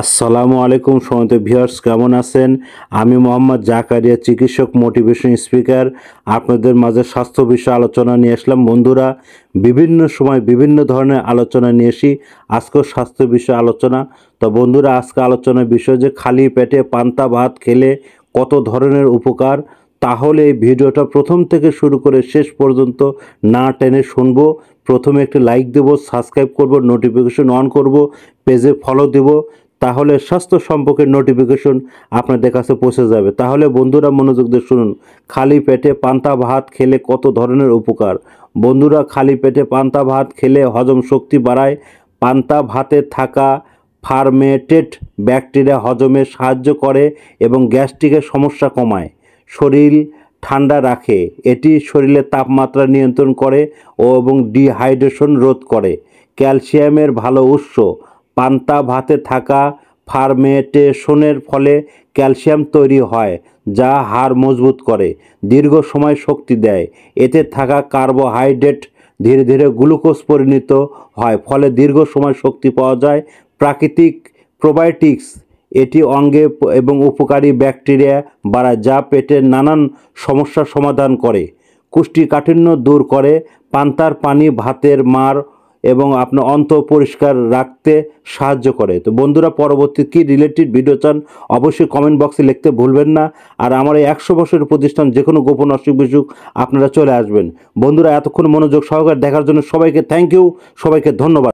আসসালামু আলাইকুম সমস্ত ভিউয়ার্স, কেমন আছেন? আমি মোহাম্মদ জাকারিয়া, চিকিৎসক, মোটিভেশন স্পিকার। আপনাদের মাঝে স্বাস্থ্য বিষয়ে আলোচনা নিয়ে আসলাম। বন্ধুরা, বিভিন্ন সময় বিভিন্ন ধরনের আলোচনা নিয়ে আসি। আজকেও স্বাস্থ্য বিষয়ে আলোচনা। তো বন্ধুরা, আজকে আলোচনার বিষয় যে খালি পেটে পান্তা ভাত খেলে কত ধরনের উপকার। তাহলে এই ভিডিওটা প্রথম থেকে শুরু করে শেষ পর্যন্ত না টেনে শুনবো। প্রথমে একটি লাইক দেব, সাবস্ক্রাইব করব, নোটিফিকেশন অন করব, পেজে ফলো দেব। তাহলে স্বাস্থ্য সম্পর্কে নোটিফিকেশন আপনাদের কাছে পৌঁছে যাবে। তাহলে বন্ধুরা, মনোযোগ দিয়ে শুনুন। খালি পেটে পান্তা ভাত খেলে কত ধরনের উপকার। বন্ধুরা, খালি পেটে পান্তা ভাত খেলে হজম শক্তি বাড়ায়। পান্তা ভাতে থাকা ফার্মেটেড ব্যাকটেরিয়া হজমে সাহায্য করে এবং গ্যাস্ট্রিকের সমস্যা কমায়। শরীর ঠান্ডা রাখে। এটি শরীরের তাপমাত্রা নিয়ন্ত্রণ করে এবং ডিহাইড্রেশন রোধ করে। ক্যালসিয়ামের ভালো উৎস। পান্তা ভাতে থাকা ফার্মেন্টেশনের ফলে ক্যালসিয়াম তৈরি হয়, যা হাড় মজবুত করে, দীর্ঘ সময় শক্তি দেয়। এতে থাকা কার্বোহাইড্রেট ধীরে ধীরে গ্লুকোজ পরিণত হয়, ফলে দীর্ঘ সময় শক্তি পাওয়া যায়। প্রাকৃতিক প্রোবায়োটিক্স। এটি অঙ্গে এবং উপকারী ব্যাকটেরিয়া বাড়ায়, যা পেটের নানান সমস্যার সমাধান করে। কোষ্ঠীকাঠিন্য দূর করে। পান্তার পানি ভাতের মাড় এবং আপনার অন্তর পরিষ্কার রাখতে সাহায্য করে। তো বন্ধুরা, পরবর্তী কী রিলেটেড ভিডিও চান অবশ্যই কমেন্ট বক্সে লিখতে ভুলবেন না। আর আমার এই 100 বছরের প্রতিষ্ঠান, যে কোনো গোপন অসুখ বিসুখ আপনারা চলে আসবেন। বন্ধুরা, এতক্ষণ মনোযোগ সহকারে দেখার জন্য সবাইকে থ্যাংক ইউ, সবাইকে ধন্যবাদ।